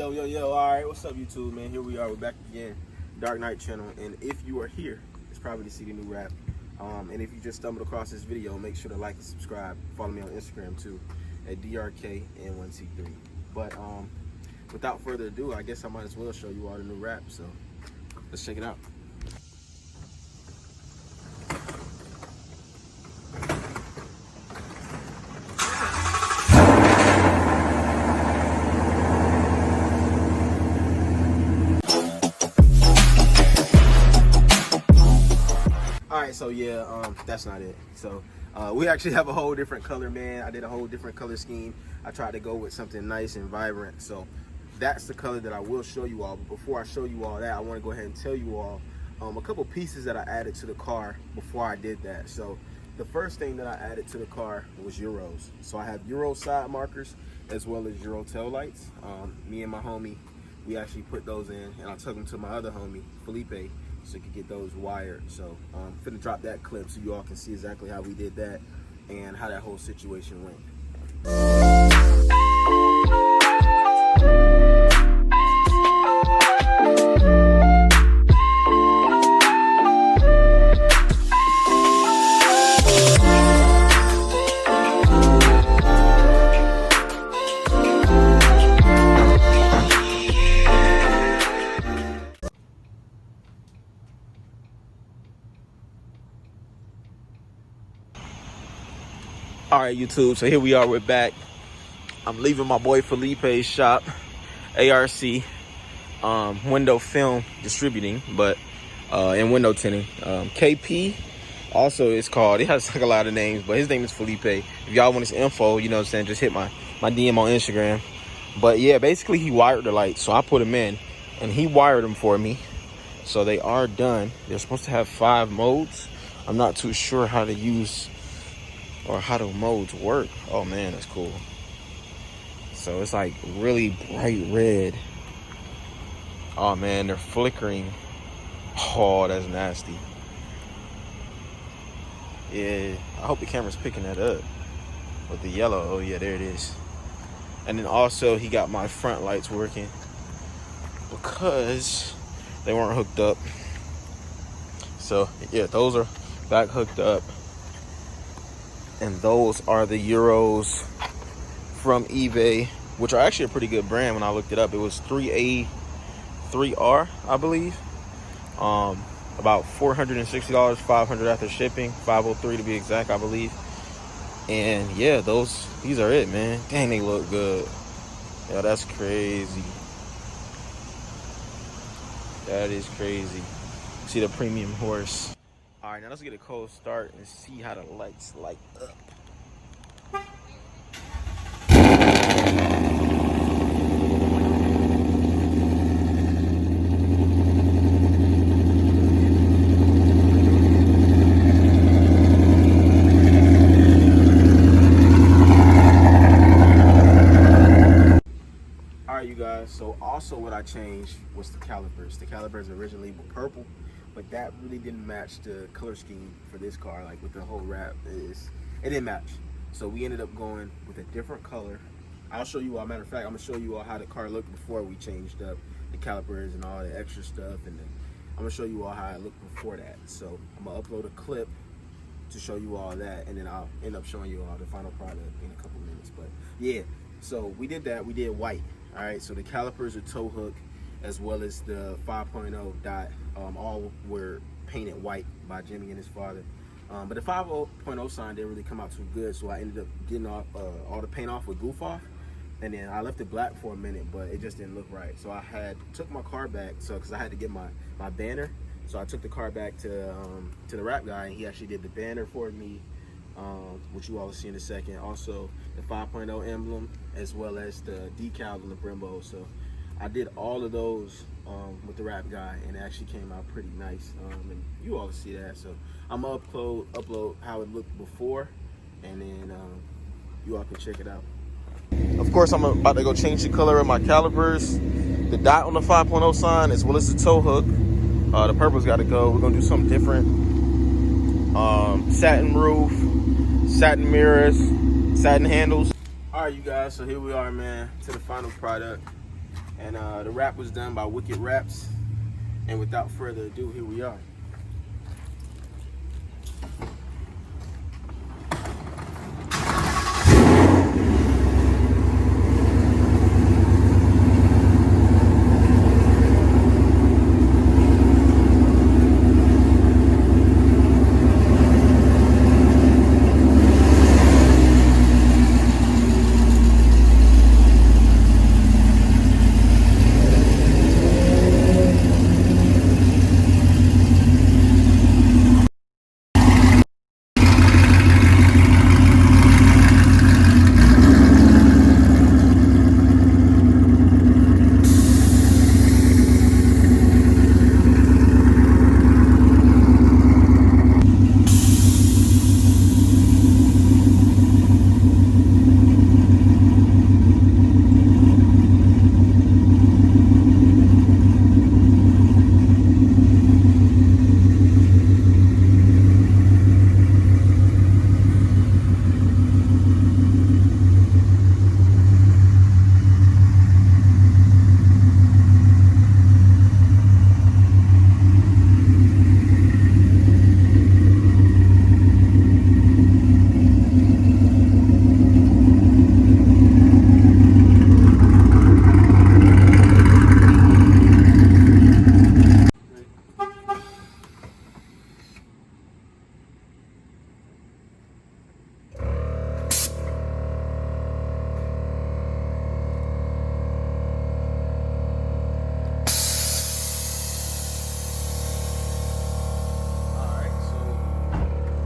Yo, all right, what's up, YouTube, man? Here we are, we're back again, Dark Knight channel, and if you are here, it's probably to see the new wrap. And if you just stumbled across this video, make sure to like and subscribe. Follow me on Instagram, too, at DRKN1C3. But without further ado, I guess I might as well show you all the new wrap, so let's check it out. Alright, so yeah, that's not it. So we actually have a whole different color, man. I did a whole different color scheme. I tried to go with something nice and vibrant. So that's the color that I will show you all. But before I show you all that, I want to go ahead and tell you all a couple pieces that I added to the car before I did that. So the first thing that I added to the car was Euros. So I have Euro side markers as well as Euro tail lights. Me and my homie, we actually put those in, and I took them to my other homie, Felipe, so you could get those wired. So I'm finna drop that clip so you all can see exactly how we did that and how that whole situation went. All right, YouTube, so here we are, we're back. I'm leaving my boy Felipe's shop, ARC, window film distributing, but in window tinting. KP, also it's called, it has like a lot of names, but his name is Felipe. If y'all want his info, you know what I'm saying, just hit my DM on Instagram. But yeah, basically he wired the lights, so I put them in, and he wired them for me. So they are done. They're supposed to have 5 modes. I'm not too sure how to use or how the modes work. Oh man, that's cool. So it's like really bright red. Oh man, they're flickering. Oh, that's nasty. Yeah, I hope the camera's picking that up with the yellow. Oh yeah, there it is. And then also he got my front lights working because they weren't hooked up. So yeah, those are back hooked up. And those are the Euros from eBay, which are actually a pretty good brand. When I looked it up, it was 3A, 3R, I believe. About $460, $500 after shipping, $503 to be exact, I believe. And yeah, these are it, man. Dang, they look good. Yeah, that's crazy. That is crazy. See the premium horse. All right, now let's get a cold start and see how the lights light up. All right, you guys, so also what I changed was the calipers. The calipers originally were purple, but that really didn't match the color scheme for this car. Like with the whole wrap, it didn't match. So we ended up going with a different color. I'll show you all, matter of fact, I'm gonna show you all how the car looked before we changed up the calipers and all the extra stuff. And then I'm gonna show you all how it looked before that. So I'm gonna upload a clip to show you all that, and then I'll end up showing you all the final product in a couple minutes. But yeah, so we did that, we did white. All right, so the calipers are toe hook, as well as the 5.0 dot, all were painted white by Jimmy and his father. But the 5.0 sign didn't really come out too good, so I ended up getting off, all the paint off with Goof Off, and then I left it black for a minute, but it just didn't look right. So I took my car back, because I had to get my banner. So I took the car back to the wrap guy, and he actually did the banner for me, which you all will see in a second. Also the 5.0 emblem, as well as the decals on the Brembo. So I did all of those with the wrap guy, and it actually came out pretty nice. And you all see that. So I'm gonna upload how it looked before, and then you all can check it out. Of course, I'm about to go change the color of my calipers, the dot on the 5.0 sign, as well as the toe hook. The purple's got to go. We're gonna do something different. Satin roof, satin mirrors, satin handles. All right, you guys, so here we are, man, to the final product. And the wrap was done by Wicked Wraps. And without further ado, here we are.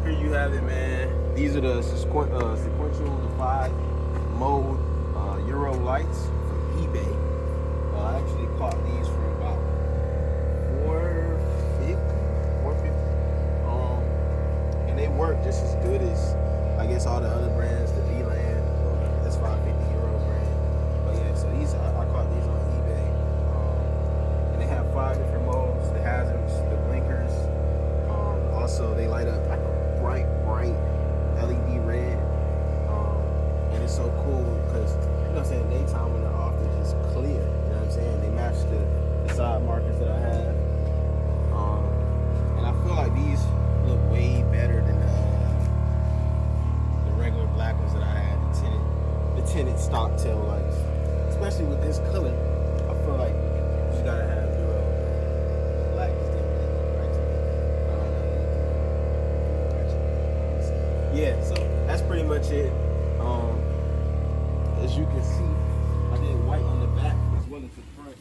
You have it, man. These are the sequential, the 5 mode Euro lights from eBay. I actually caught these for about $450. And they work just as good as, I guess, all the other brands, the V-Land, that's €550 brand. But yeah, so these I caught these on eBay, and they have 5 different modes: the hazards, the blinkers. Also, they light up like a bright LED red, and it's so cool because, you know what I'm saying, daytime when they're off, they're just clear. You know what I'm saying? They match the side markers that I have, and I feel like these look way better than the regular black ones that I had, the tinted stock tail lights. Especially with this color, I feel like you just gotta have your black is different. Yeah, so that's pretty much it. As you can see, I did white on the back as well as the front.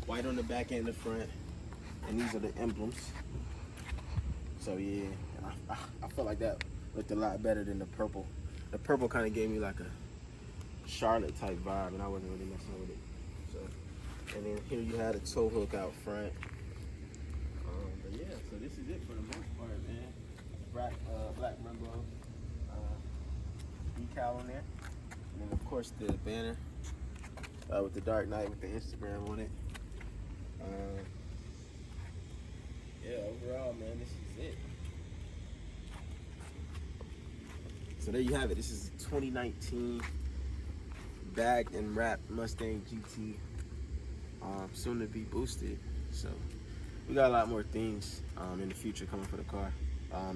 White on the back and the front. And these are the emblems. So yeah, I felt like that looked a lot better than the purple. The purple kind of gave me like a Charlotte type vibe, and I wasn't really messing with it. So, and then here you had a tow hook out front. But yeah, so this is it for the most part, man. Black Rainbow decal on there, and then of course the banner with the Dark Knight with the Instagram on it. Yeah, overall, man, this is it. So there you have it. This is 2019 bagged and wrapped Mustang GT, soon to be boosted. So we got a lot more things in the future coming for the car.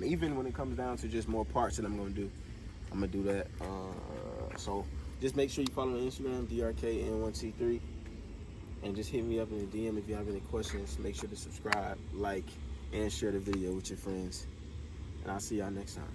Even when it comes down to just more parts that I'm gonna do that. So just make sure you follow me on Instagram, DRKN1T3, and just hit me up in the DM if you have any questions. Make sure to subscribe, like, and share the video with your friends. And I'll see y'all next time.